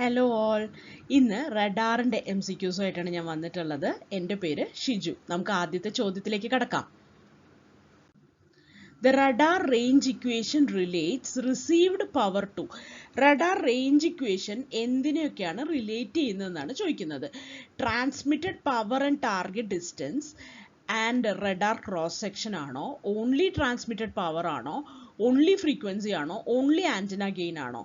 Hello all. ഇന്ന് റഡാറിൻ്റെ MCQസുമായിട്ടാണ് ഞാൻ വന്നിട്ടുള്ളത്. എൻ്റെ പേര് ഷിജു. നമുക്ക് ആദ്യത്തെ ചോദ്യത്തിലേക്ക് കടക്കാം. The radar range equation relates received power to. Radar range equation എന്തിനെയൊക്കെയാണ് റിലേറ്റ് ചെയ്യുന്നതെന്നാണ് ചോദിക്കുന്നത്. Transmitted power and target distance and radar cross section ആണോ, ഓൺലി ട്രാൻസ്മിറ്റഡ് പവർ ആണോ, ഓൺലി ഫ്രീക്വൻസി ആണോ, ഓൺലി ആൻറ്റന ഗെയിൻ ആണോ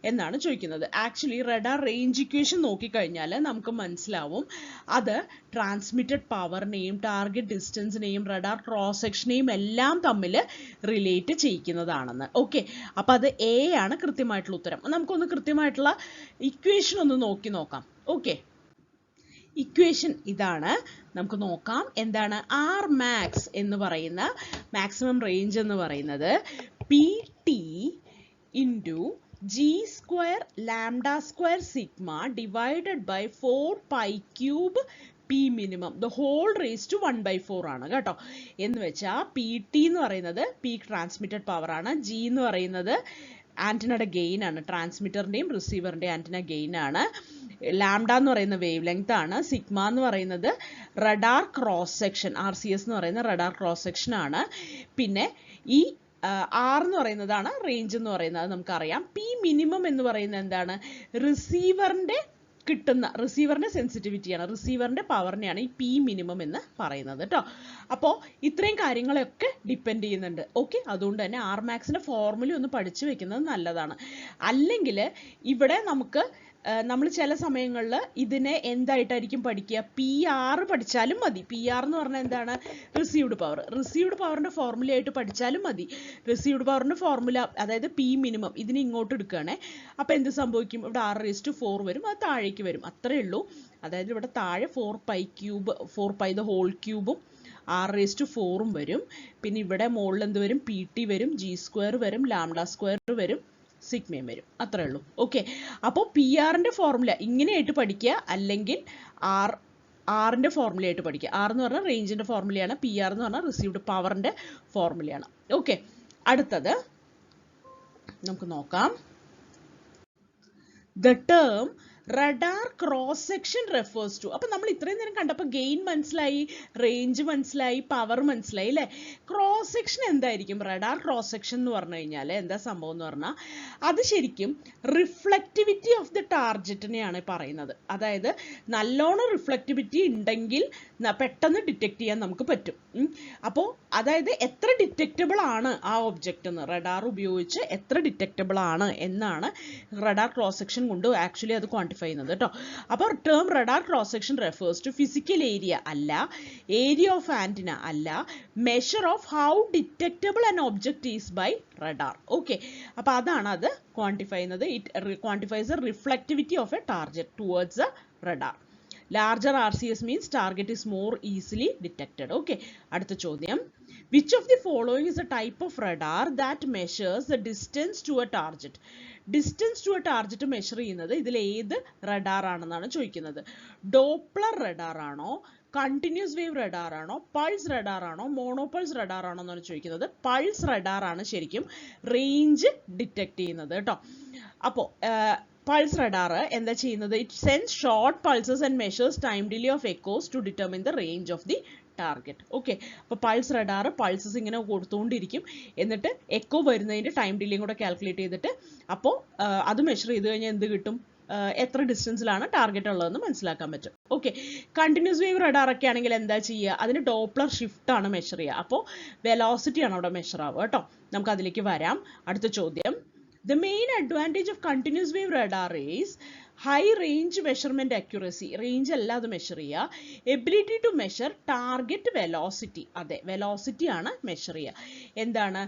എന്നാണ് ചോദിക്കുന്നത്. ആക്ച്വലി റഡാർ റേഞ്ച് ഇക്വേഷൻ നോക്കിക്കഴിഞ്ഞാൽ നമുക്ക് മനസ്സിലാവും അത് ട്രാൻസ്മിറ്റഡ് പവറിനെയും ടാർഗറ്റ് ഡിസ്റ്റൻസിനെയും റഡാർ ക്രോസ് സെക്ഷനെയും എല്ലാം തമ്മിൽ റിലേറ്റ് ചെയ്യിക്കുന്നതാണെന്ന്. ഓക്കെ, അപ്പം അത് എ ആണ് കൃത്യമായിട്ടുള്ള ഉത്തരം. നമുക്കൊന്ന് കൃത്യമായിട്ടുള്ള ഇക്വേഷൻ ഒന്ന് നോക്കാം. ഓക്കെ, ഇക്വേഷൻ ഇതാണ്, നമുക്ക് നോക്കാം. എന്താണ് ആർ മാക്സ് എന്ന് പറയുന്ന മാക്സിമം റേഞ്ച് എന്ന് പറയുന്നത് P T into G square lambda square sigma divided by 4π³ P minimum the whole raise to 1/4 ആണ് കേട്ടോ. എന്ന് വെച്ചാൽ പി ടി എന്ന് പറയുന്നത് പീക്ക് ട്രാൻസ്മിറ്റഡ് പവർ ആണ്, ജി എന്ന് പറയുന്നത് ആൻറ്റനയുടെ ഗെയിൻ ആണ്, ട്രാൻസ്മിറ്ററിൻ്റെയും റിസീവറിൻ്റെയും ആൻറ്റന ഗെയിൻ ആണ്, ലാംഡ എന്ന് പറയുന്ന വേവ് ലെങ്ത് ആണ്, സിഗ്മ എന്ന് പറയുന്നത് റഡാർ ക്രോസ് സെക്ഷൻ, RCS എന്ന് പറയുന്ന റഡാർ ക്രോസ് സെക്ഷൻ ആണ്, പിന്നെ ഈ ആർ എന്ന് പറയുന്നതാണ് റേഞ്ച് എന്ന് പറയുന്നത്, നമുക്കറിയാം. പി മിനിമം എന്ന് പറയുന്നത് എന്താണ്, റിസീവറിൻ്റെ സെൻസിറ്റിവിറ്റിയാണ്, റിസീവറിൻ്റെ പവറിനെയാണ് ഈ പി മിനിമം എന്ന് പറയുന്നത് കേട്ടോ. അപ്പോൾ ഇത്രയും കാര്യങ്ങളൊക്കെ ഡിപ്പെൻഡ് ചെയ്യുന്നുണ്ട്. ഓക്കെ, അതുകൊണ്ട് തന്നെ ആർ മാക്സിൻ്റെ ഫോർമുല ഒന്ന് പഠിച്ചു വെക്കുന്നത് നല്ലതാണ്. അല്ലെങ്കിൽ ഇവിടെ നമ്മൾ ചില സമയങ്ങളിൽ ഇതിനെ എന്തായിട്ടായിരിക്കും പഠിക്കുക, PR പഠിച്ചാലും മതി. PR എന്ന് പറഞ്ഞാൽ എന്താണ്, റിസീവ്ഡ് പവറിൻ്റെ ഫോർമുല ആയിട്ട് പഠിച്ചാലും മതി. റിസീവ്ഡ് പവറിൻ്റെ ഫോർമുല അതായത് പി മിനിമം ഇതിന് ഇങ്ങോട്ട് എടുക്കുകയാണേ, അപ്പോൾ എന്ത് സംഭവിക്കും, ഇവിടെ R⁴ വരും, അത് താഴേക്ക് വരും, അത്രയേ ഉള്ളൂ. അതായത് ഇവിടെ താഴെ 4π ദ ഹോൾ ക്യൂബും R⁴ വരും. പിന്നെ ഇവിടെ മുകളിൽ എന്ത് വരും, PT വരും, G² വരും, ലാംഡ സ്ക്വയർ വരും, സിഗ്മയും വരും, അത്രേ ഉള്ളൂ. ഓക്കെ, അപ്പോൾ PR-ൻ്റെ ഫോർമുല ഇങ്ങനെയായിട്ട് പഠിക്കുക, അല്ലെങ്കിൽ ആറിൻ്റെ ഫോർമുലയായിട്ട് പഠിക്കുക. ആർ എന്ന് പറഞ്ഞാൽ റേഞ്ചിൻ്റെ ഫോർമുലയാണ്, PR എന്ന് പറഞ്ഞാൽ റിസീവ്ഡ് പവറിൻ്റെ ഫോർമുലയാണ്. ഓക്കെ, അടുത്തത് നമുക്ക് നോക്കാം. The term radar cross section refers to. അപ്പം നമ്മൾ ഇത്രയും നേരം കണ്ടപ്പോൾ ഗെയിൻ മനസ്സിലായി, റേഞ്ച് മനസ്സിലായി, പവർ മനസ്സിലായി അല്ലേ. ക്രോസ് സെക്ഷൻ എന്തായിരിക്കും, റഡാർ ക്രോസ് സെക്ഷൻ എന്ന് പറഞ്ഞു കഴിഞ്ഞാൽ എന്താ സംഭവം എന്ന് പറഞ്ഞാൽ അത് ശരിക്കും റിഫ്ലക്റ്റിവിറ്റി ഓഫ് ദി ടാർഗറ്റിനെയാണ് പറയുന്നത്. അതായത് നല്ലോണം റിഫ്ലക്റ്റിവിറ്റി ഉണ്ടെങ്കിൽ പെട്ടെന്ന് ഡിറ്റക്ട് ചെയ്യാൻ നമുക്ക് പറ്റും. അപ്പോൾ അതായത് എത്ര ഡിറ്റക്റ്റബിൾ ആണ് ആ ഒബ്ജക്റ്റ് എന്ന്, റഡാർ ഉപയോഗിച്ച് എത്ര ഡിറ്റക്റ്റബിൾ ആണ് എന്നാണ് റഡാർ ക്രോസ് സെക്ഷൻ കൊണ്ട് ആക്ച്വലി അത് ക്വാണ്ടിഫൈ ചെയ്യുന്നത് കേട്ടോ. അപ്പോൾ term radar cross section refers to physical area അല്ല, ഏരിയ ഓഫ് ആൻറ്റിന അല്ല, measure of how detectable an object is by radar. Okay, അപ്പോൾ അതാണ് അത് ക്വാണ്ടിഫൈ ചെയ്യുന്നത്. It quantifies the reflectivity of a target towards a radar. Larger RCS means target is more easily detected. Okay, അടുത്ത ചോദ്യം. Which of the following is a type of radar that measures the distance to a target? Distance to a target measure ചെയ്യുന്നത് ഇതിൽ ഏത് radar ആണെന്നാണ് ചോദിക്കുന്നത്. Doppler radar ആണോ, continuous wave radar ആണോ, pulse radar ആണോ, മോണോപൾസ് റഡാർ ആണോ എന്നാണ് ചോദിക്കുന്നത്. പൾസ് റഡാർ ആണ് ശരിക്കും റേഞ്ച് ഡിറ്റക്ട് ചെയ്യുന്നത് കേട്ടോ. അപ്പോൾ പൾസ് റഡാർ എന്താ ചെയ്യുന്നത്, it sense short pulses and measures time delay of echoes to determine the range of the target. Okay, അപ്പോൾ പൾസ് റഡാർ പൾസസ് ഇങ്ങനെ കൊടുത്തുകൊണ്ടിരിക്കും, എന്നിട്ട് എക്കോ വരുന്നതിൻ്റെ ടൈം ഡിലേയും കൂടെ കാൽക്കുലേറ്റ് ചെയ്തിട്ട് അപ്പോൾ അത് മെഷർ ചെയ്ത് കഴിഞ്ഞാൽ എന്ത് കിട്ടും, എത്ര ഡിസ്റ്റൻസിലാണ് ടാർഗറ്റ് ഉള്ളതെന്ന് മനസ്സിലാക്കാൻ പറ്റും. ഓക്കെ, കണ്ടിന്യൂസ് വേവ് റഡാർ ഒക്കെ ആണെങ്കിൽ എന്താ ചെയ്യുക, അതിന് ഡോപ്ലർ ഷിഫ്റ്റ് ആണ് മെഷർ ചെയ്യുക, അപ്പോൾ വെലോസിറ്റി ആണ് അവിടെ മെഷർ ആവുക കേട്ടോ. നമുക്ക് അതിലേക്ക് വരാം. അടുത്ത ചോദ്യം. The main advantage of continuous wave radar is high range measurement accuracy. Range അല്ലാതെ മെഷർ ചെയ്യുക. Ability to measure target velocity. അതെ, വെലോസിറ്റി ആണ് മെഷർ ചെയ്യുക. എന്താണ്,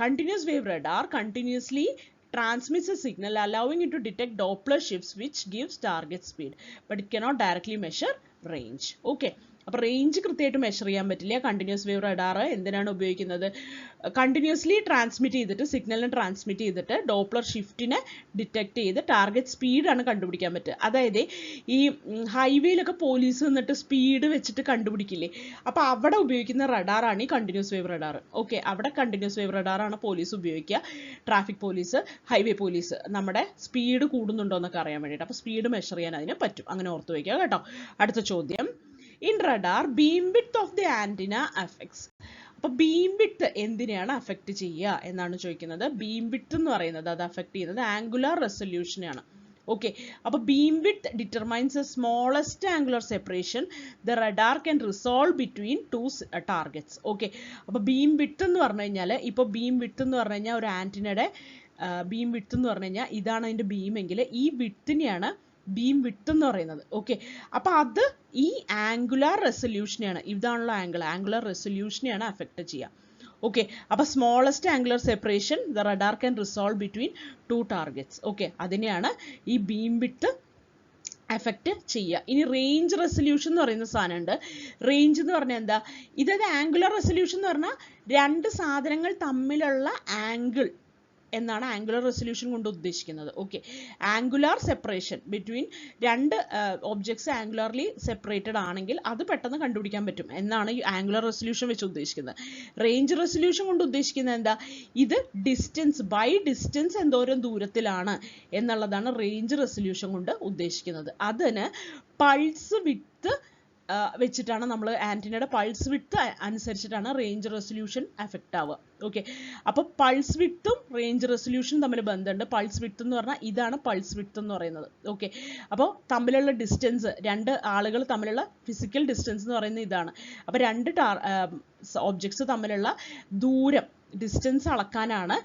continuous wave radar continuously transmits a signal allowing it to detect Doppler shifts which gives target speed, but it cannot directly measure range. Okay, അപ്പോൾ range കൃത്യമായിട്ട് measure ചെയ്യാൻ പറ്റില്ല. Continuous wave radar എന്തിനാണ് ഉപയോഗിക്കുന്നത്? Continuously transmit ചെയ്തിട്ട് സിഗ്നലിനെ transmit ചെയ്തിട്ട് Doppler ഷിഫ്റ്റിനെ detect ചെയ്ത് ടാർഗറ്റ് സ്പീഡാണ് കണ്ടുപിടിക്കാൻ പറ്റുക. അതായത് ഈ ഹൈവേയിലൊക്കെ പോലീസ് നിന്നിട്ട് സ്പീഡ് വെച്ചിട്ട് കണ്ടുപിടിക്കില്ലേ, അപ്പോൾ അവിടെ ഉപയോഗിക്കുന്ന റഡാറാണ് ഈ കണ്ടിന്യൂസ് വേവ് റഡാർ. ഓക്കെ, അവിടെ കണ്ടിന്യൂസ് വേവ് റഡാറാണ് പോലീസ് ഉപയോഗിക്കുക. ട്രാഫിക് പോലീസ്, ഹൈവേ പോലീസ് നമ്മുടെ സ്പീഡ് കൂടുന്നുണ്ടോ എന്നൊക്കെ അറിയാൻ വേണ്ടിയിട്ട്. അപ്പോൾ സ്പീഡ് മെഷർ ചെയ്യാൻ അതിന് പറ്റും. അങ്ങനെ ഓർത്ത് വയ്ക്കുക കേട്ടോ. അടുത്ത ചോദ്യം, in radar beam width of the antenna affects. അപ്പോൾ ബീം വിഡ്ത്ത് എന്തിനെയാണ് അഫക്റ്റ് ചെയ്യുക എന്നാണ് ചോദിക്കുന്നത്. ബീം വിഡ്ത്ത് എന്ന് പറയുന്നത് അത് അഫക്റ്റ് ചെയ്യുന്നത് ആംഗുലാർ റെസൊല്യൂഷനെയാണ്. ഓക്കെ, അപ്പോൾ beam width determines the smallest angular separation the radar can resolve between two targets. Okay, അപ്പോൾ ബീം വിഡ്ത്ത് എന്ന് പറഞ്ഞു കഴിഞ്ഞാൽ, ഇപ്പോൾ ബീം വിഡ്ത്ത് എന്ന് പറഞ്ഞു കഴിഞ്ഞാൽ ഒരു ആന്റിനയുടെ ബീം വിഡ്ത്ത് എന്ന് പറഞ്ഞു കഴിഞ്ഞാൽ ഇതാണ് അതിൻ്റെ ബീമെങ്കിൽ ഈ വിഡ്ത്തിനെയാണ് ബീം വിഡ്ത്ത് എന്ന് പറയുന്നത്. ഓക്കെ, അപ്പോൾ അത് ഈ ആംഗുലാർ റെസൊല്യൂഷനെയാണ്, ഇതാണല്ലോ ആംഗുലാർ റെസൊല്യൂഷനെയാണ് അഫക്റ്റ് ചെയ്യുക. ഓക്കെ, അപ്പോൾ smallest angular separation the radar can resolve between two targets. Okay, അതിനെയാണ് ഈ ബീം വിഡ്ത്ത് എഫക്റ്റ് ചെയ്യുക. ഇനി റേഞ്ച് റെസൊല്യൂഷൻ എന്ന് പറയുന്ന സാധനമുണ്ട്. റേഞ്ച് എന്ന് പറഞ്ഞാൽ എന്താ? ഇതായത് ആംഗുലാർ റെസൊല്യൂഷൻ എന്ന് പറഞ്ഞാൽ രണ്ട് സാധനങ്ങൾ തമ്മിലുള്ള ആംഗിൾ എന്നാണ് ആംഗുലർ റെസൊല്യൂഷൻ കൊണ്ട് ഉദ്ദേശിക്കുന്നത്. ഓക്കെ, ആംഗുലാർ സെപ്പറേഷൻ ബിറ്റ്വീൻ രണ്ട് ഒബ്ജക്ട്സ് ആംഗുലാർലി സെപ്പറേറ്റഡ് ആണെങ്കിൽ അത് പെട്ടെന്ന് കണ്ടുപിടിക്കാൻ പറ്റും എന്നാണ് ഈ ആംഗുലർ റെസൊല്യൂഷൻ വെച്ച് ഉദ്ദേശിക്കുന്നത്. റേഞ്ച് റെസൊല്യൂഷൻ കൊണ്ട് ഉദ്ദേശിക്കുന്നത് എന്താ? ഇത് ഡിസ്റ്റൻസ് ബൈ ഡിസ്റ്റൻസ് എന്തോരം ദൂരത്തിലാണ് എന്നുള്ളതാണ് റേഞ്ച് റെസൊല്യൂഷൻ കൊണ്ട് ഉദ്ദേശിക്കുന്നത്. അതിന് പൾസ് വിഡ്ത്ത് വെച്ചിട്ടാണ് നമ്മൾ ആന്റിനയുടെ പൾസ് വിഡ്ത്ത് അനുസരിച്ചിട്ടാണ് റേഞ്ച് റെസൊല്യൂഷൻ എഫക്റ്റ് ആവുക. ഓക്കെ, അപ്പോൾ പൾസ് വിഡ്ത്തും റേഞ്ച് റെസൊല്യൂഷനും തമ്മിൽ ബന്ധമുണ്ട്. പൾസ് വിഡ്ത്ത് എന്ന് പറഞ്ഞാൽ ഇതാണ് പൾസ് വിഡ്ത്ത് എന്ന് പറയുന്നത്. ഓക്കെ, അപ്പോൾ തമ്മിലുള്ള ഡിസ്റ്റൻസ്, രണ്ട് ആളുകൾ തമ്മിലുള്ള ഫിസിക്കൽ ഡിസ്റ്റൻസ് എന്ന് പറയുന്നത് ഇതാണ്. അപ്പോൾ രണ്ട് ഒബ്ജക്ട്സ് തമ്മിലുള്ള ദൂരം, ഡിസ്റ്റൻസ് അളക്കാനാണ്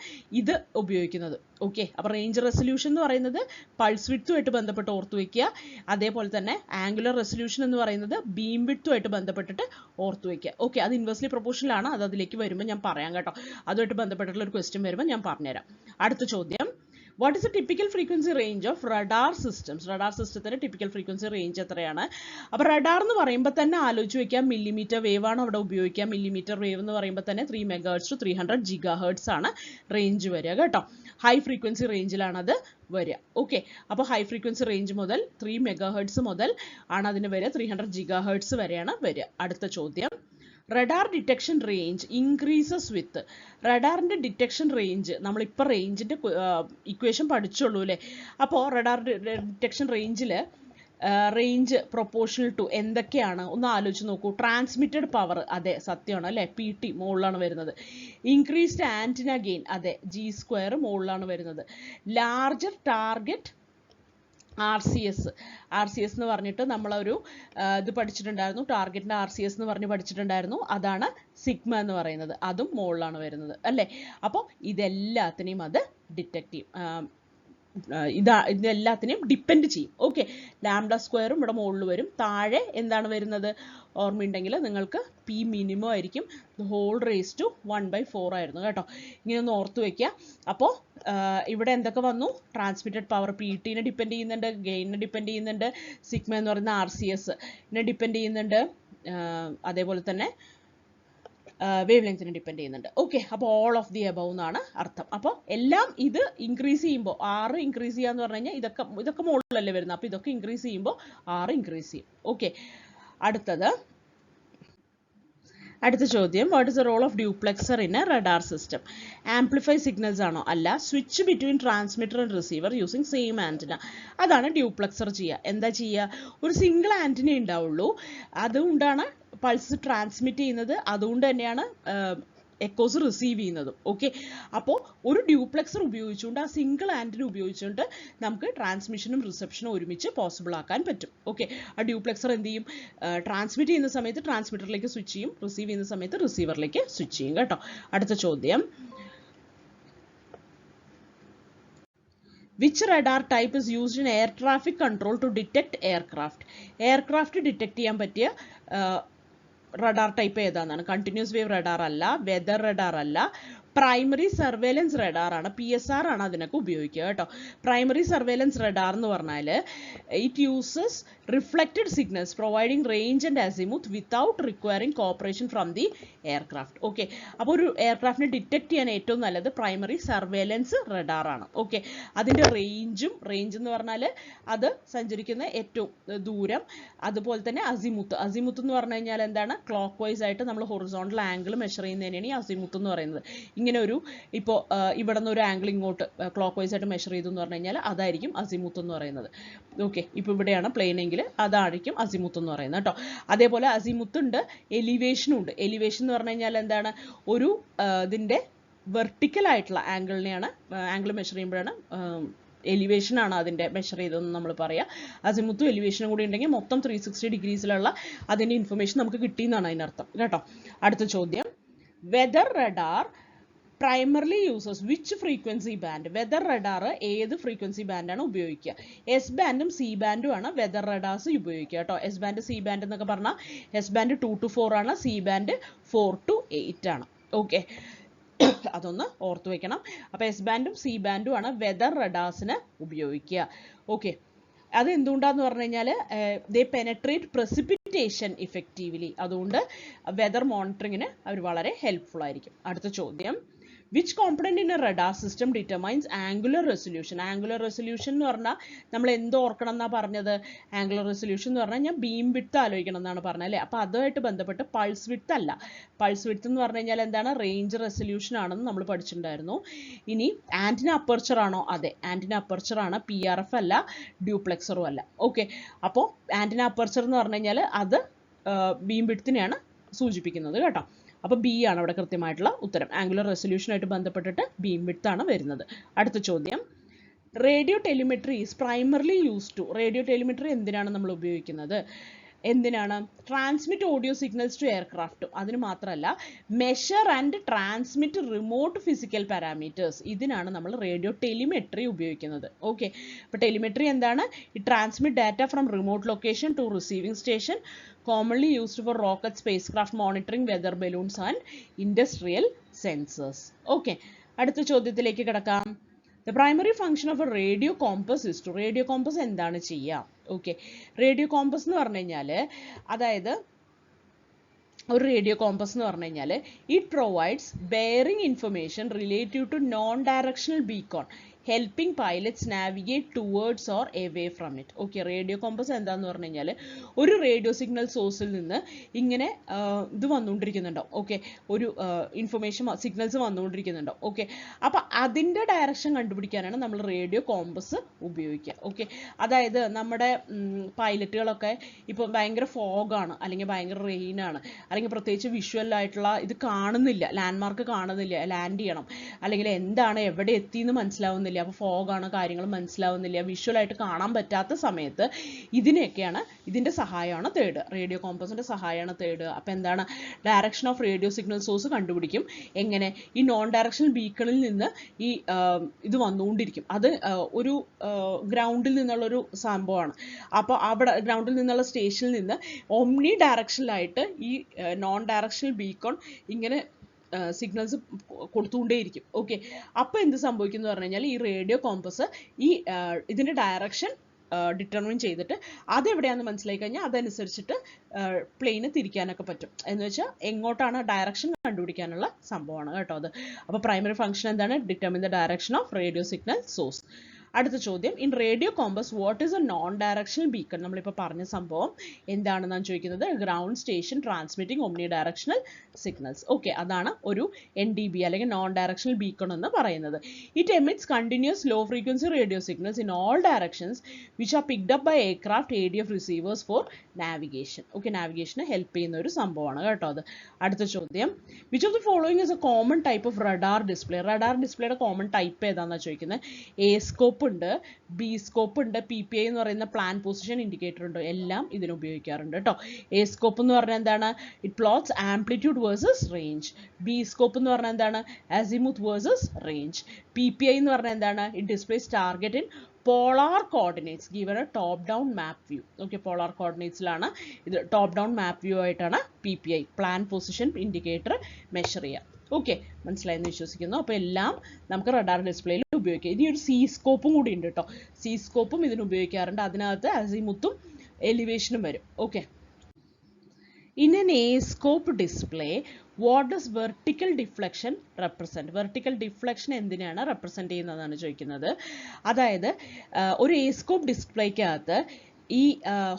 ഇത് ഉപയോഗിക്കുന്നത്. ഓക്കെ, അപ്പോൾ റേഞ്ച് റെസൊല്യൂഷൻ എന്ന് പറയുന്നത് പൾസ് വിഡ്ത്തുമായിട്ട് ബന്ധപ്പെട്ട് ഓർത്ത് വയ്ക്കുക. അതേപോലെ തന്നെ ആംഗുലർ റെസൊല്യൂഷൻ എന്ന് പറയുന്നത് ബീം വിഡ്ത്തുമായിട്ട് ബന്ധപ്പെട്ടിട്ട് ഓർത്ത് വയ്ക്കുക. ഓക്കെ, അത് ഇൻവേഴ്സ്ലി പ്രൊപ്പോർഷണലാണ്. അത് അതിലേക്ക് വരുമ്പോൾ ഞാൻ പറയാം കേട്ടോ. അതുമായിട്ട് ബന്ധപ്പെട്ടിട്ടുള്ള ഒരു ക്വസ്റ്റ്യൻ വരുമ്പോൾ ഞാൻ പറഞ്ഞുതരാം. അടുത്ത ചോദ്യം, what is A typical frequency range of radar systems? Radar സിസ്റ്റത്തിന്റെ ടിപ്പിക്കൽ ഫ്രീക്വൻസി റേഞ്ച് എത്രയാണ്? അപ്പോൾ റഡാർ എന്ന് പറയുമ്പോൾ തന്നെ ആലോചിച്ച് വയ്ക്കാം, മില്ലിമീറ്റർ വേവ് ആണ് അവിടെ ഉപയോഗിക്കുക. മില്ലിമീറ്റർ വേവ് എന്ന് പറയുമ്പോൾ തന്നെ 3 MHz to 300 GHz ആണ് റേഞ്ച് വരിക കേട്ടോ. ഹൈ ഫ്രീക്വൻസി റേഞ്ചിലാണ് അത് വരിക. ഓക്കെ, അപ്പോൾ ഹൈ ഫ്രീക്വൻസി റേഞ്ച് മുതൽ 3 MHz മുതൽ ആണ് അതിന് വരിക, 300 GHz വരെയാണ് വരിക. അടുത്ത ചോദ്യം, radar detection range increases with. റഡാറിൻ്റെ ഡിറ്റക്ഷൻ റേഞ്ച് നമ്മളിപ്പോൾ റേഞ്ചിൻ്റെ ഇക്വേഷൻ പഠിച്ചുള്ളൂ അല്ലേ. അപ്പോൾ റഡാർ ഡിറ്റക്ഷൻ റേഞ്ചിൽ റേഞ്ച് പ്രൊപ്പോർഷണൽ ടു എന്തൊക്കെയാണ് ഒന്ന് ആലോചിച്ച് നോക്കൂ. ട്രാൻസ്മിറ്റഡ് പവർ, അതെ സത്യമാണ് അല്ലേ, PT മുകളിലാണ് വരുന്നത്. ഇൻക്രീസ്ഡ് ആൻറ്റിന ഗെയിൻ, അതെ G² മുകളിലാണ് വരുന്നത്. ലാർജർ ടാർഗറ്റ് RCS എന്ന് പറഞ്ഞിട്ട് നമ്മളൊരു ഇത് പഠിച്ചിട്ടുണ്ടായിരുന്നു, ടാർഗറ്റിൻ്റെ RCS എന്ന് പറഞ്ഞ് പഠിച്ചിട്ടുണ്ടായിരുന്നു. അതാണ് സിഗ്മ എന്ന് പറയുന്നത്, അതും മുകളിലാണ് വരുന്നത് അല്ലേ. അപ്പോൾ ഇതെല്ലാത്തിനെയും അത് ഡിറ്റക്റ്റ് ചെയ്യും, ഇതെല്ലാത്തിനെയും ഡിപ്പെൻഡ് ചെയ്യും. ഓക്കെ, λ² ഇവിടെ മുകളിൽ വരും. താഴെ എന്താണ് വരുന്നത് ഓർമ്മയുണ്ടെങ്കിൽ നിങ്ങൾക്ക് P മിനിമം ആയിരിക്കും, ഹോൾ റേസ് ടു 1/4 ആയിരുന്നു കേട്ടോ. ഇങ്ങനെ ഒന്ന് ഓർത്ത് വയ്ക്കുക. അപ്പോൾ ഇവിടെ എന്തൊക്കെ വന്നു? ട്രാൻസ്മിറ്റഡ് പവർ PT-നെ ഡിപ്പെൻഡ് ചെയ്യുന്നുണ്ട്, ഗെയിനിനെ ഡിപ്പെൻഡ് ചെയ്യുന്നുണ്ട്, സിഗ്മ എന്ന് പറയുന്ന RCS-നെ ഡിപ്പെൻഡ് ചെയ്യുന്നുണ്ട്, അതേപോലെ തന്നെ വേവ് ലെങ്തിനെ ഡിപ്പെൻഡ് ചെയ്യുന്നുണ്ട്. ഓക്കെ, അപ്പോൾ ഓൾ ഓഫ് ദി എബവ് എന്നാണ് അർത്ഥം. അപ്പോൾ എല്ലാം ഇത് ഇൻക്രീസ് ചെയ്യുമ്പോൾ, R ഇൻക്രീസ് ചെയ്യാന്ന് പറഞ്ഞു കഴിഞ്ഞാൽ ഇതൊക്കെ മുകളിലല്ലേ വരുന്നത്, അപ്പോൾ ഇതൊക്കെ ഇൻക്രീസ് ചെയ്യുമ്പോൾ R ഇൻക്രീസ് ചെയ്യും. ഓക്കെ, അടുത്ത ചോദ്യം, what is the role of duplexer in a radar system? Amplify signals ആണോ? അല്ല, switch between transmitter and receiver using same antenna. അതാണ് ഡ്യൂപ്ലെക്സർ ചെയ്യുക. എന്താ ചെയ്യുക? ഒരു സിംഗിൾ ആൻറ്റിന ഉണ്ടാവുള്ളൂ, അതുകൊണ്ടാണ് പൾസ് ട്രാൻസ്മിറ്റ് ചെയ്യുന്നത്, അതുകൊണ്ട് തന്നെയാണ് എക്കോസ് റിസീവ് ചെയ്യുന്നതും. ഓക്കെ, അപ്പോൾ ഒരു ഡ്യൂപ്ലെക്സർ ഉപയോഗിച്ചുകൊണ്ട്, ആ സിംഗിൾ ആൻറ്റിന ഉപയോഗിച്ചുകൊണ്ട് നമുക്ക് ട്രാൻസ്മിഷനും റിസപ്ഷനും ഒരുമിച്ച് പോസിബിൾ ആക്കാൻ പറ്റും. ഓക്കെ, ആ ഡ്യൂപ്ലെക്സർ എന്ത് ചെയ്യും? ട്രാൻസ്മിറ്റ് ചെയ്യുന്ന സമയത്ത് ട്രാൻസ്മിറ്ററിലേക്ക് സ്വിച്ച് ചെയ്യും, റിസീവ് ചെയ്യുന്ന സമയത്ത് റിസീവറിലേക്ക് സ്വിച്ച് ചെയ്യും കേട്ടോ. അടുത്ത ചോദ്യം, which radar type is used in air traffic control to detect aircraft? Aircraft detect ചെയ്യാൻ പറ്റിയ റഡാർ ടൈപ്പ് ഏതാണെന്നാണ്. കണ്ടിന്യൂസ് വേവ് റഡാർ അല്ല, വെതർ റഡാർ അല്ല, പ്രൈമറി സർവേലൻസ് റഡാർ ആണ്, PSR ആണ് അതിനൊക്കെ ഉപയോഗിക്കുക കേട്ടോ. പ്രൈമറി സർവേലൻസ് റഡാർ എന്ന് പറഞ്ഞാൽ it uses reflected signals providing range and azimuth without requiring cooperation from the aircraft. Okay, അപ്പോൾ ഒരു എയർക്രാഫ്റ്റിനെ ഡിറ്റക്ട് ചെയ്യാൻ ഏറ്റവും നല്ലത് പ്രൈമറി സർവേലൻസ് റഡാർ ആണ്. ഓക്കെ, അതിൻ്റെ റേഞ്ച് എന്ന് പറഞ്ഞാൽ അത് സഞ്ചരിക്കുന്ന ഏറ്റവും ദൂരം, അതുപോലെ തന്നെ അസിമുത്ത് എന്ന് പറഞ്ഞു കഴിഞ്ഞാൽ എന്താണ്, ക്ലോക്ക് വൈസ് ആയിട്ട് നമ്മൾ ഹൊറിസോണ്ടൽ ആംഗിൾ മെഷർ ചെയ്യുന്നതിനാണ് ഈ അസിമുത്ത് എന്ന് പറയുന്നത്. ഇങ്ങനെ ഒരു ഇപ്പോൾ ഇവിടെ നിന്ന് ഒരു ആംഗിൾ ഇങ്ങോട്ട് ക്ലോക്ക് വൈസ് ആയിട്ട് മെഷർ ചെയ്തു എന്ന് പറഞ്ഞു കഴിഞ്ഞാൽ അതായിരിക്കും അസിമുത്ത് എന്ന് പറയുന്നത്. ഓക്കെ, ഇപ്പോൾ ഇവിടെയാണ് പ്ലെയിൻ എങ്കിൽ അതായിരിക്കും അസിമുത്ത് എന്ന് പറയുന്നത് കേട്ടോ. അതേപോലെ അസിമുത്ത് ഉണ്ട്, എലിവേഷനും ഉണ്ട്. എലിവേഷൻ എന്ന് പറഞ്ഞു കഴിഞ്ഞാൽ എന്താണ്, ഒരു ഇതിൻ്റെ വെർട്ടിക്കൽ ആയിട്ടുള്ള ആംഗിളിനെയാണ്, ആംഗിൾ മെഷർ ചെയ്യുമ്പോഴാണ് എലിവേഷൻ ആണ് അതിൻ്റെ മെഷർ ചെയ്തതെന്ന് നമ്മൾ പറയാം. അസിമുത്തും എലിവേഷനും കൂടി ഉണ്ടെങ്കിൽ മൊത്തം 360 ഡിഗ്രീസിലുള്ള അതിൻ്റെ ഇൻഫർമേഷൻ നമുക്ക് കിട്ടിയെന്നാണ് അതിനർത്ഥം കേട്ടോ. അടുത്ത ചോദ്യം, whether radar primarily uses which frequency band? Whether radar ഏത് ഫ്രീക്വൻസി ബാൻഡാണ് ഉപയോഗിക്കുക? എസ് ബാൻഡും സി ബാൻഡും ആണ് വെദർ റഡാർസ് ഉപയോഗിക്കുക കേട്ടോ. എസ് ബാൻഡ് സി ബാൻഡ് എന്നൊക്കെ പറഞ്ഞാൽ എസ് ബാൻഡ് 2 to 4 ആണ്, സി ബാൻഡ് 4 to 8 ആണ്. ഓക്കെ, അതൊന്ന് ഓർത്ത് വെക്കണം. അപ്പോൾ എസ് ബാൻഡും സി ബാൻഡും ആണ് വെദർ റഡാർസിന് ഉപയോഗിക്കുക. ഓക്കെ, അത് എന്തുകൊണ്ടാന്ന് പറഞ്ഞു കഴിഞ്ഞാൽ ദേ പെനട്രേറ്റ് പ്രസിപ്പിറ്റേഷൻ ഇഫക്റ്റീവ്ലി, അതുകൊണ്ട് വെദർ മോണിറ്ററിങ്ങിന് അവർ വളരെ ഹെൽപ്ഫുൾ ആയിരിക്കും. അടുത്ത ചോദ്യം, which component in a radar system determines angular resolution? Angular resolution എന്ന് പറഞ്ഞാൽ നമ്മൾ എന്ത് ഓർക്കണം എന്നാ പറഞ്ഞത്? ആംഗുലർ റെസൊല്യൂഷൻ എന്ന് പറഞ്ഞാൽ ഞാൻ ബീം വിഡ്ത്ത് ആലോചിക്കണം എന്നാണ് പറഞ്ഞത് അല്ലേ. അപ്പോൾ അതുമായിട്ട് ബന്ധപ്പെട്ട് പൾസ് വിഡ്ത്ത് അല്ല. പൾസ് വിഡ്ത്ത് എന്ന് പറഞ്ഞു കഴിഞ്ഞാൽ എന്താണ്, റേഞ്ച് റെസൊല്യൂഷൻ ആണെന്ന് നമ്മൾ പഠിച്ചിട്ടുണ്ടായിരുന്നു. ഇനി ആൻറ്റിന അപ്പർച്ചർ ആണോ? അതെ, ആൻറ്റിന അപ്പർച്ചർ ആണ്, PRF അല്ല, ഡ്യൂപ്ലെക്സറും അല്ല. ഓക്കെ, അപ്പോൾ ആൻറ്റിന അപ്പർച്ചർ എന്ന് പറഞ്ഞു കഴിഞ്ഞാൽ അത് ബീം വിഡ്ത്തിനെയാണ് സൂചിപ്പിക്കുന്നത് കേട്ടോ. അപ്പോൾ ബി ആണ് അവിടെ കൃത്യമായിട്ടുള്ള ഉത്തരം. ആംഗുലർ റെസൊല്യൂഷനായിട്ട് ബന്ധപ്പെട്ടിട്ട് ബീം വിഡ്ത്ത് ആണ് വരുന്നത്. അടുത്ത ചോദ്യം, radio telemetry is primarily used to. Radio telemetry എന്തിനാണ് നമ്മൾ ഉപയോഗിക്കുന്നത്? എന്തിനാണ്? Transmit audio signals to aircraft. അതിന് മാത്രമല്ല, measure and transmit remote physical parameters. ഇതിനാണ് നമ്മൾ റേഡിയോ ടെലിമെട്രി ഉപയോഗിക്കുന്നത്. ഓക്കെ, അപ്പോൾ ടെലിമെട്രി എന്താണ്? It transmit data from remote location to receiving station, commonly used for rocket spacecraft monitoring, weather balloons and industrial sensors. Okay, അടുത്ത ചോദ്യത്തിലേക്ക് കിടക്കാം. The primary function of a radio compass is to. Radio compass എന്താണ് ചെയ്യുക? Okay, radio compass എന്ന് പറഞ്ഞു കഴിഞ്ഞാൽ, അതായത് ഒരു റേഡിയോ കോമ്പസ് എന്ന് പറഞ്ഞു കഴിഞ്ഞാൽ it provides bearing information relative to non directional beacon helping pilots navigate towards or away from it. Okay, radio compass എന്താണെന്ന് പറഞ്ഞു കഴിഞ്ഞാൽ ഒരു റേഡിയോ സിഗ്നൽ സോഴ്സിൽ നിന്ന് ഇങ്ങനെ ഇത് വന്നുകൊണ്ടിരിക്കുന്നുണ്ടാവും. ഓക്കെ, ഒരു ഇൻഫർമേഷൻ സിഗ്നൽസ് വന്നുകൊണ്ടിരിക്കുന്നുണ്ടാവും. ഓക്കെ, അപ്പോൾ അതിൻ്റെ ഡയറക്ഷൻ കണ്ടുപിടിക്കാനാണ് നമ്മൾ റേഡിയോ കോമ്പസ് ഉപയോഗിക്കുക. ഓക്കെ, അതായത് നമ്മുടെ പൈലറ്റുകളൊക്കെ ഇപ്പോൾ ഭയങ്കര ഫോഗാണ്, അല്ലെങ്കിൽ ഭയങ്കര റെയിനാണ്, അല്ലെങ്കിൽ പ്രത്യേകിച്ച് വിഷ്വലായിട്ടുള്ള ഇത് കാണുന്നില്ല, ലാൻഡ്മാർക്ക് കാണുന്നില്ല, ലാൻഡ് ചെയ്യണം, അല്ലെങ്കിൽ എന്താണ് എവിടെ എത്തിയെന്ന് മനസ്സിലാവുന്നില്ല, അപ്പോൾ ഫോഗാണ്, കാര്യങ്ങൾ മനസ്സിലാവുന്നില്ല, വിഷ്വലായിട്ട് കാണാൻ പറ്റാത്ത സമയത്ത് ഇതിനെയൊക്കെയാണ്, ഇതിൻ്റെ സഹായമാണ് തേടുക, റേഡിയോ കോമ്പസിൻ്റെ സഹായമാണ് തേടുക. അപ്പോൾ എന്താണ്, direction of radio signal source കണ്ടുപിടിക്കും. എങ്ങനെ? ഈ നോൺ ഡയറക്ഷണൽ ബീക്കണിൽ നിന്ന് ഈ ഇത് വന്നുകൊണ്ടിരിക്കും. അത് ഒരു ഗ്രൗണ്ടിൽ നിന്നുള്ളൊരു സംഭവമാണ്. അപ്പോൾ അവിടെ ഗ്രൗണ്ടിൽ നിന്നുള്ള സ്റ്റേഷനിൽ നിന്ന് ഓംനി ഡയറക്ഷനിലായിട്ട് ഈ നോൺ ഡയറക്ഷണൽ ബീക്കോൺ ഇങ്ങനെ സിഗ്നൽസ് കൊടുത്തുകൊണ്ടേയിരിക്കും. ഓക്കെ, അപ്പോൾ എന്ത് സംഭവിക്കും എന്ന് പറഞ്ഞു കഴിഞ്ഞാൽ ഈ റേഡിയോ കോമ്പസ് ഈ ഇതിൻ്റെ ഡയറക്ഷൻ ഡിറ്റർമിൻ ചെയ്തിട്ട് അതെവിടെയാണെന്ന് മനസ്സിലാക്കി കഴിഞ്ഞാൽ അതനുസരിച്ചിട്ട് പ്ലെയിന് തിരിക്കാനൊക്കെ പറ്റും. എന്ന് വെച്ചാൽ എങ്ങോട്ടാണ് ഡയറക്ഷൻ കണ്ടുപിടിക്കാനുള്ള സംഭവമാണ് കേട്ടോ അത്. അപ്പോൾ പ്രൈമറി ഫംഗ്ഷൻ എന്താണ്? Determine the direction of radio signal source. അടുത്ത ചോദ്യം, in radio compass what is a non directional beacon? നമ്മളിപ്പോൾ പറഞ്ഞ സംഭവം എന്താണെന്നാണ് ചോദിക്കുന്നത്. Ground station transmitting omni directional signals. Okay, അതാണ് ഒരു NDB അല്ലെങ്കിൽ നോൺ ഡയറക്ഷണൽ ബീക്കൺ എന്ന് പറയുന്നത്. It emits continuous low frequency radio signals in all directions which are picked up by aircraft ADF receivers for navigation. Okay, നാവിഗേഷന് help ചെയ്യുന്ന ഒരു സംഭവമാണ് കേട്ടോ അത്. അടുത്ത ചോദ്യം, which of the following is a common type of radar display? Radar ഡിസ്പ്ലേയുടെ common type ഏതാണെന്നാണ് ചോദിക്കുന്നത്. A സ്കോപ്പ് ഉണ്ട്, B സ്കോപ്പ് ഉണ്ട്, PPI എന്ന് പറയുന്ന പ്ലാൻ പൊസിഷൻ ഇൻഡിക്കേറ്റർ ഉണ്ട്, എല്ലാം ഇതിന് ഉപയോഗിക്കാറുണ്ട് കേട്ടോ. A സ്കോപ്പ് എന്ന് പറഞ്ഞാൽ എന്താണ്? It plots amplitude versus range. B scope എന്ന് പറഞ്ഞാൽ എന്താണ്? അസിമുത്ത് വേഴ്സസ് റേഞ്ച്. PPI എന്ന് പറഞ്ഞാൽ എന്താണ്? It displays target in polar coordinates given a top down map view. Okay, polar coordinatesലാണ് ഇത്, ടോപ്പ് ഡൗൺ മാപ്പ് വ്യൂ ആയിട്ടാണ് PPI plan position indicator measure ചെയ്യുക. ഓക്കെ, മനസ്സിലായെന്ന് വിശ്വസിക്കുന്നു. അപ്പോൾ എല്ലാം നമുക്ക് റഡാർ ഡിസ്പ്ലേയിൽ ഉപയോഗിക്കാം. ഇനി ഒരു സി സ്കോപ്പും കൂടി ഉണ്ട് കേട്ടോ. സി സ്കോപ്പും ഇതിന് ഉപയോഗിക്കാറുണ്ട്. അതിനകത്ത് അസിമുത്തും എലിവേഷനും വരും. Okay. In an A-scope display, what does vertical deflection represent? Vertical deflection എന്തിനാണ് റെപ്രസെന്റ് ചെയ്യുന്നതാണ് ചോദിക്കുന്നത്. അതായത് ഒരു A-scope ഡിസ്പ്ലേക്കകത്ത് ഈ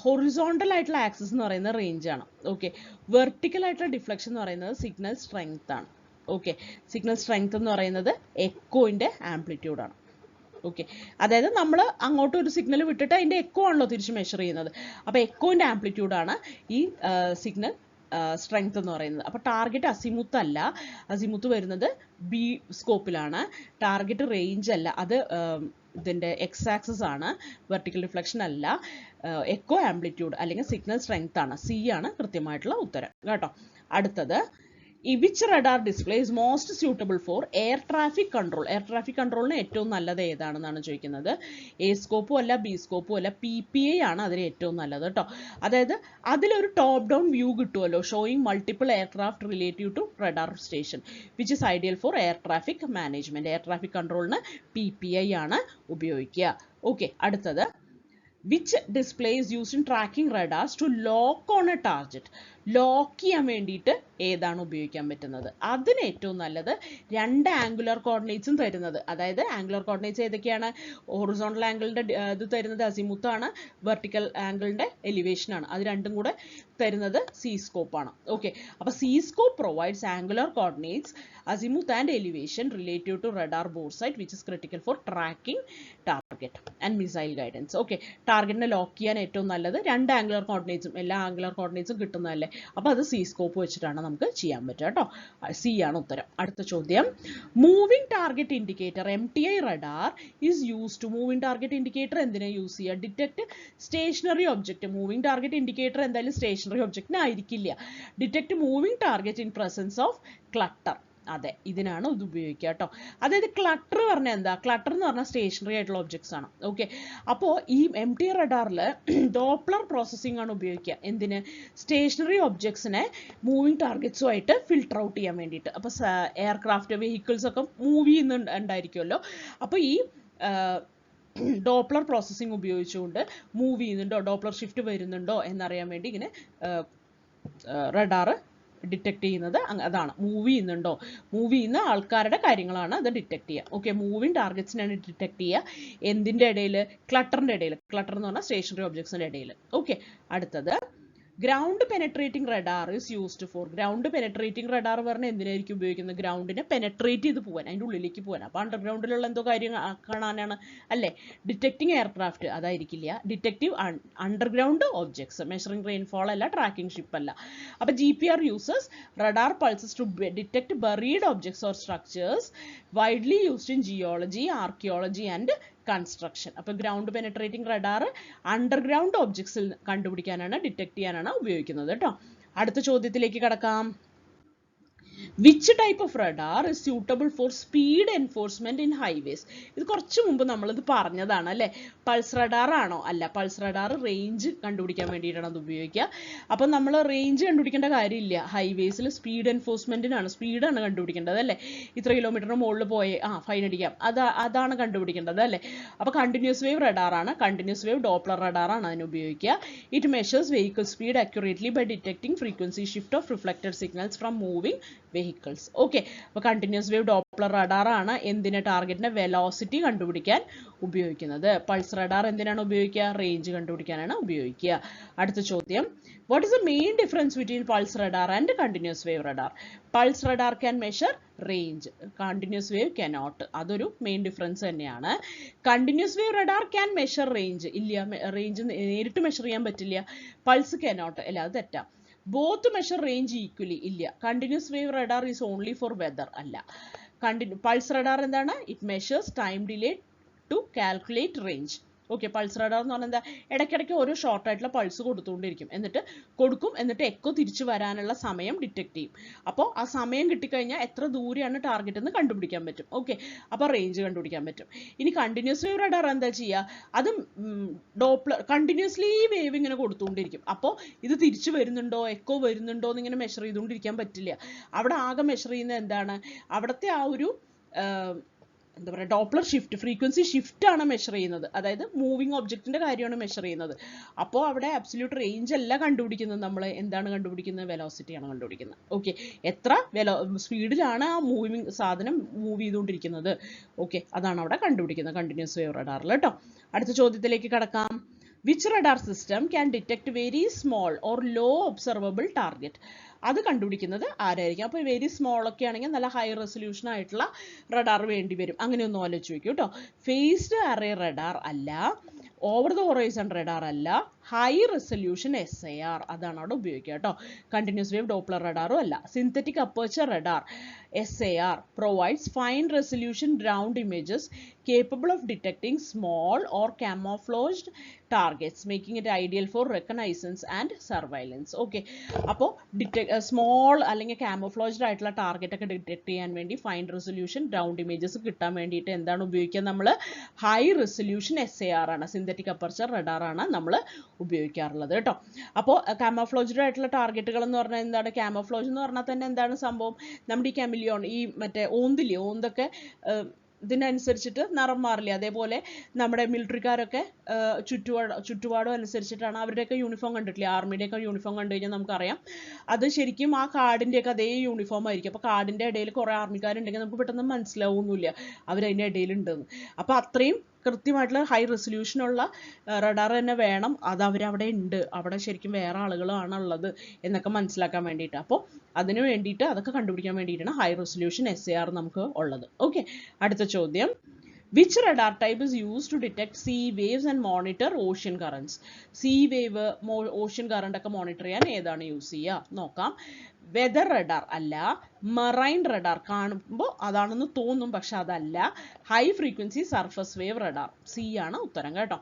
ഹൊറിസോണ്ടൽ ആയിട്ടുള്ള ആക്സിസ് എന്ന് പറയുന്നത് റേഞ്ച് ആണ്. ഓക്കെ. വെർട്ടിക്കൽ ആയിട്ടുള്ള ഡിഫ്ലക്ഷൻ എന്ന് പറയുന്നത് സിഗ്നൽ സ്ട്രെങ്ത് ആണ്. ഓക്കെ. സിഗ്നൽ സ്ട്രെങ്ത് എന്ന് പറയുന്നത് എക്കോയിന്റെ ആംപ്ലിറ്റ്യൂഡ് ആണ്. ഓക്കെ. അതായത് നമ്മൾ അങ്ങോട്ട് ഒരു സിഗ്നൽ വിട്ടിട്ട് അതിന്റെ എക്കോ ആണല്ലോ തിരിച്ച് മെഷർ ചെയ്യുന്നത്. അപ്പോൾ എക്കോയിന്റെ ആംപ്ലിറ്റ്യൂഡ് ആണ് ഈ സിഗ്നൽ സ്ട്രെങ്ത് എന്ന് പറയുന്നത്. അപ്പോൾ ടാർഗറ്റ് അസിമുത്ത് അല്ല, അസിമുത്ത് വരുന്നത് ബി സ്കോപ്പിലാണ്. ടാർഗറ്റ് റേഞ്ച് അല്ല, അത് ഇതിന്റെ എക്സ് ആക്സിസ് ആണ്. വെർട്ടിക്കൽ റിഫ്ലക്ഷൻ അല്ല, എക്കോ ആംപ്ലിറ്റ്യൂഡ് അല്ലെങ്കിൽ സിഗ്നൽ സ്ട്രെങ്ത് ആണ്. സി ആണ് കൃത്യമായിട്ടുള്ള ഉത്തരം കേട്ടോ. അടുത്തത്, which radar display is most suitable for air traffic control? Air traffic കൺട്രോളിന് ഏറ്റവും നല്ലത് ഏതാണെന്നാണ് ചോദിക്കുന്നത്. എ സ്കോപ്പും അല്ല, ബി സ്കോപ്പും അല്ല, PPA ആണ് അതിന് ഏറ്റവും നല്ലത് കേട്ടോ. അതായത് അതിലൊരു ടോപ്പ് ഡൗൺ വ്യൂ കിട്ടുമല്ലോ, showing multiple aircraft relative to radar station, which is ideal for air traffic management. Air traffic കൺട്രോളിന് PPA ആണ് ഉപയോഗിക്കുക. ഓക്കെ. അടുത്തത്, which display is used in tracking radars to lock on a target? Lock ചെയ്യാൻ വേണ്ടിയിട്ട് ഏതാണ് ഉപയോഗിക്കാൻ പറ്റുന്നത്? അതിന് ഏറ്റവും നല്ലത് രണ്ട് ആംഗുലർ കോർഡിനേറ്റ്സും തരുന്നത്. അതായത് ആംഗുലർ കോർഡിനേറ്റ്സ് ഏതൊക്കെയാണ്? ഹൊറിസോണ്ടൽ ആംഗിളിന്റെ ഇത് തരുന്നത് അസിമുത്താണ്, വെർട്ടിക്കൽ ആംഗിളിന്റെ എലിവേഷൻ ആണ്. അത് രണ്ടും കൂടെ തരുന്നത് സി സ്കോപ്പ് ആണ്. ഓക്കെ. അപ്പോൾ C scope provides angular coordinates, azimuth and elevation relative to radar bore site, which is critical for tracking target and missile guidance. Okay. ടാർഗറ്റിനെ ലോക്ക് ചെയ്യാൻ ഏറ്റവും നല്ലത് രണ്ട് ആംഗുലർ കോർഡിനേറ്റ്സും, എല്ലാ ആംഗുലർ കോർഡിനേറ്റ്സും കിട്ടുന്നതല്ലേ. അപ്പോൾ അത് സി സ്കോപ്പ് വെച്ചിട്ടാണ് നമുക്ക് ചെയ്യാൻ പറ്റുക കേട്ടോ. സി ആണ് ഉത്തരം. അടുത്ത ചോദ്യം, moving target indicator MTI radar is use to. Moving target indicator എന്തിനാ യൂസ് ചെയ്യുക? Detect stationary object. Moving target indicator എന്തായാലും സ്റ്റേഷനറി ഒബ്ജക്റ്റിന് ആയിരിക്കില്ല. Detect moving target in presence of clutter. അതെ, ഇതിനാണ് ഇത് ഉപയോഗിക്കുക കേട്ടോ. അതായത് ക്ലട്ടർ പറഞ്ഞാൽ എന്താ? ക്ലട്ടർ എന്ന് പറഞ്ഞാൽ സ്റ്റേഷനറി ആയിട്ടുള്ള ഒബ്ജക്ട്സ് ആണ്. ഓക്കെ. അപ്പോൾ ഈ MTI റഡാറിൽ ഡോപ്ലർ പ്രോസസ്സിംഗ് ആണ് ഉപയോഗിക്കുക. എന്തിന്? സ്റ്റേഷനറി ഒബ്ജക്ട്സിനെ മൂവിങ് ടാർഗറ്റ്സുമായിട്ട് ഫിൽട്ടർ ഔട്ട് ചെയ്യാൻ വേണ്ടിയിട്ട്. അപ്പോൾ എയർക്രാഫ്റ്റ്, വെഹിക്കിൾസ് ഒക്കെ മൂവ് ചെയ്യുന്നുണ്ടായിരിക്കുമല്ലോ. അപ്പോൾ ഈ ഡോപ്ലർ പ്രോസസ്സിംഗ് ഉപയോഗിച്ചുകൊണ്ട് മൂവ് ചെയ്യുന്നുണ്ടോ, ഡോപ്ലർ ഷിഫ്റ്റ് വരുന്നുണ്ടോ എന്നറിയാൻ വേണ്ടി ഇങ്ങനെ റഡാർ ഡിറ്റക്ട് ചെയ്യുന്നത് അതാണ്. മൂവ് ചെയ്യുന്നുണ്ടോ, മൂവ് ചെയ്യുന്ന ആൾക്കാരുടെ കാര്യങ്ങളാണ് അത് ഡിറ്റക്ട് ചെയ്യുക. ഓക്കെ. മൂവിങ് ടാർഗറ്റ്സിനാണ് ഡിറ്റക്ട് ചെയ്യുക. എന്തിൻ്റെ ഇടയിൽ? ക്ലട്ടറിൻ്റെ ഇടയിൽ. ക്ലട്ടർ എന്ന് പറഞ്ഞാൽ സ്റ്റേഷനറി ഒബ്ജക്ട്സിൻ്റെ ഇടയിൽ. ഓക്കെ. അടുത്തത്, ground penetrating radar is used for. Ground penetrating radar പറഞ്ഞാൽ എന്തിനായിരിക്കും ഉപയോഗിക്കുന്നത്? ഗ്രൗണ്ടിനെ പെനട്രേറ്റ് ചെയ്ത് പോകാൻ, അതിൻ്റെ ഉള്ളിലേക്ക് പോകാൻ. അപ്പോൾ അണ്ടർഗ്രൗണ്ടിലുള്ള എന്തോ കാര്യം കാണാനാണ് അല്ലേ? ഡിറ്റക്റ്റിംഗ് എയർക്രാഫ്റ്റ് അതായിരിക്കില്ല. Detective underground objects, measuring rainfall അല്ല, ട്രാക്കിംഗ് ഷിപ്പ് അല്ല. അപ്പോൾ GPR uses radar pulses to detect buried objects or structures, widely used in geology, archaeology and construction. അപ്പോൾ ഗ്രൗണ്ട് പെനട്രേറ്റിംഗ് റഡാർ അണ്ടർഗ്രൗണ്ട് ഒബ്ജക്ട്സിൽ കണ്ടുപിടിക്കാനാണ്, ഡിറ്റക്ട് ചെയ്യാനാണ് ഉപയോഗിക്കുന്നത് കേട്ടോ. അടുത്ത ചോദ്യത്തിലേക്ക് കടക്കാം. Which type of radar is suitable for speed enforcement in highways? ഇത് കുറച്ച് മുമ്പ് നമ്മളിത് പറഞ്ഞതാണ് അല്ലേ. പൾസ് റഡാർ ആണോ? അല്ല, പൾസ് റഡാർ റേഞ്ച് കണ്ടുപിടിക്കാൻ വേണ്ടിയിട്ടാണ് അത് ഉപയോഗിക്കുക. അപ്പം നമ്മൾ റേഞ്ച് കണ്ടുപിടിക്കേണ്ട കാര്യമില്ല. ഹൈവേസിൽ സ്പീഡ് എൻഫോഴ്സ്മെന്റിനാണ്, സ്പീഡാണ് കണ്ടുപിടിക്കേണ്ടത് അല്ലേ. ഇത്ര കിലോമീറ്ററിന് മുകളിൽ പോയേ ഫൈൻ അടിക്കാം, അതാണ് കണ്ടുപിടിക്കേണ്ടത് അല്ലേ. അപ്പോൾ കണ്ടിന്യൂസ് വേവ് റഡാറാണ്, കണ്ടിന്യൂസ് വേവ് ഡോപ്ലർ റഡാറാണ് അതിന് ഉപയോഗിക്കുക. It measures vehicle speed accurately by detecting frequency shift of reflected signals from moving vehicles. Okay. അപ്പോൾ കണ്ടിന്യൂസ് വേവ് ഡോപ്ലർ റഡാർ ആണ് എന്തിന്? ടാർഗറ്റിന്റെ വെലോസിറ്റി കണ്ടുപിടിക്കാൻ ഉപയോഗിക്കുന്നത്. പൾസ് റഡാർ എന്തിനാണ് ഉപയോഗിക്കുക? റേഞ്ച് കണ്ടുപിടിക്കാനാണ് ഉപയോഗിക്കുക. അടുത്ത ചോദ്യം, what is the main difference between pulse radar and continuous wave radar? Pulse radar can measure range, continuous wave cannot. അതൊരു മെയിൻ ഡിഫറൻസ് തന്നെയാണ്. Continuous wave radar can measure range, ഇല്ല, range നേരിട്ട് measure ചെയ്യാൻ പറ്റില്ല. Pulse cannot, അല്ല, അത് തെറ്റാ. Both measure range equally, ഇല്ല. Continuous wave radar is only for weather, അല്ല. പൾസ് റഡാർ എന്താണ്? It measures time delay to calculate range. Okay, pulse radar എന്ന് പറഞ്ഞാൽ എന്താ, ഇടയ്ക്കിടയ്ക്ക് ഓരോ ഷോർട്ട് ആയിട്ടുള്ള പൾസ് കൊടുത്തുകൊണ്ടിരിക്കും, എന്നിട്ട് എക്കോ തിരിച്ചു വരാനുള്ള സമയം ഡിറ്റക്ട് ചെയ്യും. അപ്പോൾ ആ സമയം കിട്ടിക്കഴിഞ്ഞാൽ എത്ര ദൂരെയാണ് ടാർഗറ്റ് എന്ന് കണ്ടുപിടിക്കാൻ പറ്റും. ഓക്കെ, അപ്പോൾ റേഞ്ച് കണ്ടുപിടിക്കാൻ പറ്റും. ഇനി കണ്ടിന്യൂസ് വേവ് റഡാർ എന്താ ചെയ്യുക, അത് ഡോപ്ലർ കണ്ടിന്യൂസ്ലി വേവ് ഇങ്ങനെ കൊടുത്തുകൊണ്ടിരിക്കും. അപ്പോൾ ഇത് തിരിച്ചു വരുന്നുണ്ടോ എക്കോ വരുന്നുണ്ടോ എന്ന് ഇങ്ങനെ മെഷർ ചെയ്തുകൊണ്ടിരിക്കാൻ പറ്റില്ല. അവിടെ ആകെ മെഷർ ചെയ്യുന്നത് എന്താണ്, അവിടുത്തെ ആ ഒരു എന്താ പറയുക, ഡോപ്ലർ ഷിഫ്റ്റ്, ഫ്രീക്വൻസി ഷിഫ്റ്റ് ആണ് മെഷർ ചെയ്യുന്നത്. അതായത് മൂവിങ് ഒബ്ജക്റ്റിന്റെ കാര്യമാണ് മെഷർ ചെയ്യുന്നത്. അപ്പോൾ അവിടെ അബ്സല്യൂട്ട് റേഞ്ച് അല്ല കണ്ടുപിടിക്കുന്നത്, നമ്മൾ എന്താണ് കണ്ടുപിടിക്കുന്നത്, വെലോസിറ്റിയാണ് കണ്ടുപിടിക്കുന്നത്. ഓക്കെ, എത്ര സ്പീഡിലാണ് ആ സാധനം മൂവ് ചെയ്തുകൊണ്ടിരിക്കുന്നത്. ഓക്കെ, അതാണ് അവിടെ കണ്ടുപിടിക്കുന്നത് കണ്ടിന്യൂസ് വേവ് റഡാറിൽ കേട്ടോ. അടുത്ത ചോദ്യത്തിലേക്ക് കടക്കാം. Which radar system can detect very small or low observable target? അത് കണ്ടുപിടിക്കുന്നത് ആരായിരിക്കും? അപ്പോൾ വെരി സ്മോൾ ഒക്കെ ആണെങ്കിൽ നല്ല ഹൈ റെസൊല്യൂഷൻ ആയിട്ടുള്ള റഡാർ വേണ്ടി വരും. അങ്ങനെയൊന്നും ആലോചിച്ച് നോക്കൂ കേട്ടോ. ഫേസ്ഡ് അറേ റഡാർ അല്ല, ഓവർ ദ ഹൊറൈസൺ റഡാർ അല്ല, ഹൈ റെസൊല്യൂഷൻ SAR അതാണ് അവിടെ ഉപയോഗിക്കുക കേട്ടോ. കണ്ടിന്യൂസ് വേവ് ഡോപ്ലർ റഡാറും അല്ല. Synthetic aperture radar SAR provides fine resolution ground images capable of detecting small or camouflaged targets, making it ideal for reconnaissance and surveillance. Okay, അപ്പോൾ small അല്ലെങ്കിൽ camouflaged ആയിട്ടുള്ള target ഒക്കെ detect ചെയ്യാൻ വേണ്ടി fine resolution ground images കിട്ടാൻ വേണ്ടിയിട്ട് എന്താണ് ഉപയോഗിക്കുക നമ്മൾ? ഹൈ റെസൊല്യൂഷൻ SAR ആണ്, സിന്തറ്റിക് അപ്പർച്ചർ റഡാർ ആണ് നമ്മൾ ഉപയോഗിക്കാറുള്ളത് കേട്ടോ. അപ്പോൾ കാമോഫ്ലോജ്ഡ് ആയിട്ടുള്ള ടാർഗറ്റുകൾ എന്ന് പറഞ്ഞാൽ എന്താണ്? കാമോഫ്ലോജ് എന്ന് പറഞ്ഞാൽ തന്നെ എന്താണ് സംഭവം? നമ്മുടെ ഈ കെമിലിയോൺ, ഈ മറ്റേ ഓന്തൊക്കെ ഇതിനനുസരിച്ചിട്ട് നിറം മാറില്ല. അതേപോലെ നമ്മുടെ മിലിറ്ററിക്കാരൊക്കെ ചുറ്റുപാടും അനുസരിച്ചിട്ടാണ് അവരുടെയൊക്കെ യൂണിഫോം കണ്ടിട്ടില്ലേ, ആർമിയുടെയൊക്കെ യൂണിഫോം കണ്ടു കഴിഞ്ഞാൽ നമുക്കറിയാം അത് ശരിക്കും ആ കാർഡിൻ്റെയൊക്കെ അതേ യൂണിഫോം ആയിരിക്കും. അപ്പോൾ കാർഡിൻ്റെ ഇടയിൽ കുറേ ആർമിക്കാരുണ്ടെങ്കിൽ നമുക്ക് പെട്ടെന്ന് മനസ്സിലാവുന്നില്ല അവരതിൻ്റെ ഇടയിലുണ്ടെന്ന്. അപ്പോൾ അത്രയും കൃത്യമായിട്ടുള്ള ഹൈ റെസൊല്യൂഷനുള്ള റഡാർ തന്നെ വേണം. അത് അവരവിടെ ഉണ്ട്, അവിടെ ശരിക്കും വേറെ ആളുകളാണ് ഉള്ളത് എന്നൊക്കെ മനസ്സിലാക്കാൻ വേണ്ടിയിട്ട്. അപ്പോൾ അതിന് വേണ്ടിയിട്ട് അതൊക്കെ കണ്ടുപിടിക്കാൻ വേണ്ടിയിട്ടാണ് ഹൈ റെസൊല്യൂഷൻ SAR നമുക്ക് ഉള്ളത്. ഓക്കെ, അടുത്ത ചോദ്യം. Which radar type is used to detect sea waves and monitor ocean currents? Sea wave, ocean current ഒക്കെ മോണിറ്റർ ചെയ്യാൻ ഏതാണ് യൂസ് ചെയ്യുക നോക്കാം. വെതർ റഡാർ അല്ല, മറൈൻ റഡാർ കാണുമ്പോൾ അതാണെന്ന് തോന്നും, പക്ഷെ അതല്ല. High frequency surface wave radar, C ആണ് ഉത്തരം കേട്ടോ.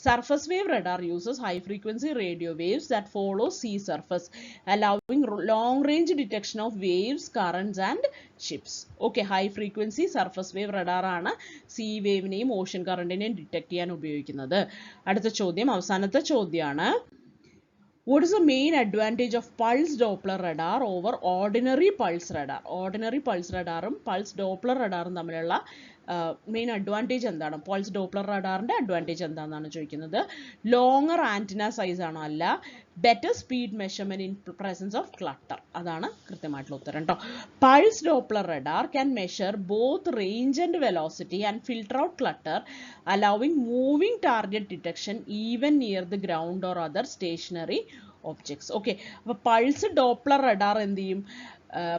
Surface wave radar uses high frequency radio waves that follow sea surface, allowing long range detection of waves, currents and ships. Okay, high frequency surface wave radar ആണ് sea വേവിനെയും ocean കറണ്ടിനെയും detect ചെയ്യാൻ ഉപയോഗിക്കുന്നത്. അടുത്ത ചോദ്യം, അവസാനത്തെ ചോദ്യമാണ്. What is the main advantage of pulse Doppler radar over ordinary pulse radar? Ordinary pulse radarും pulse Doppler radarും തമ്മിലുള്ള മെയിൻ അഡ്വാൻറ്റേജ് എന്താണ്? പൾസ് ഡോപ്ലർ റഡാറിൻ്റെ അഡ്വാൻറ്റേജ് എന്താണെന്നാണ് ചോദിക്കുന്നത്. ലോങ്ങർ ആൻറ്റിന സൈസ് ആണോ? അല്ല. Better speed measurement in presence of clutter, അതാണ് കൃത്യമായിട്ടുള്ള ഉത്തരം കേട്ടോ. Pulse Doppler radar can measure both range and velocity and filter out clutter, allowing moving target detection even near the ground or other stationary objects. Okay, അപ്പോൾ pulse Doppler radar എന്ത് ചെയ്യും?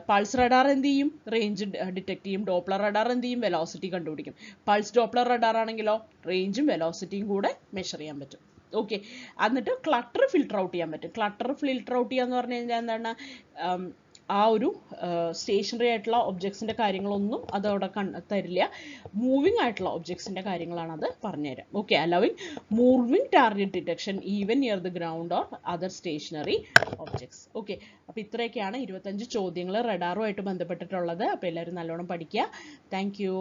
Pulse radar എന്ത് ചെയ്യും? Range detect ചെയ്യും. Doppler radar എന്ത് ചെയ്യും? Velocity കണ്ടുപിടിക്കും. Pulse Doppler radar ആണെങ്കിലോ റേഞ്ചും വെലോസിറ്റിയും കൂടെ മെഷർ ചെയ്യാൻ പറ്റും. ഓക്കെ, എന്നിട്ട് ക്ലട്ടർ ഫിൽട്ടർ ഔട്ട് ചെയ്യാൻ പറ്റും. ക്ലട്ടർ ഫിൽട്ടർ ഔട്ട് ചെയ്യാന്ന് പറഞ്ഞു കഴിഞ്ഞാൽ എന്താണ്? ആ ഒരു സ്റ്റേഷനറി ആയിട്ടുള്ള ഒബ്ജക്ട്സിൻ്റെ കാര്യങ്ങളൊന്നും അതവിടെ തരില്ല. മൂവിങ് ആയിട്ടുള്ള ഒബ്ജക്ട്സിൻ്റെ കാര്യങ്ങളാണ് അത് പറഞ്ഞുതരാം. Okay, allowing moving target detection even near the ground or other stationary objects. Okay, അപ്പോൾ ഇത്രയൊക്കെയാണ് 25 ചോദ്യങ്ങൾ റഡാറുമായിട്ട് ബന്ധപ്പെട്ടിട്ടുള്ളത്. അപ്പോൾ എല്ലാവരും നല്ലോണം പഠിക്കുക. Thank you.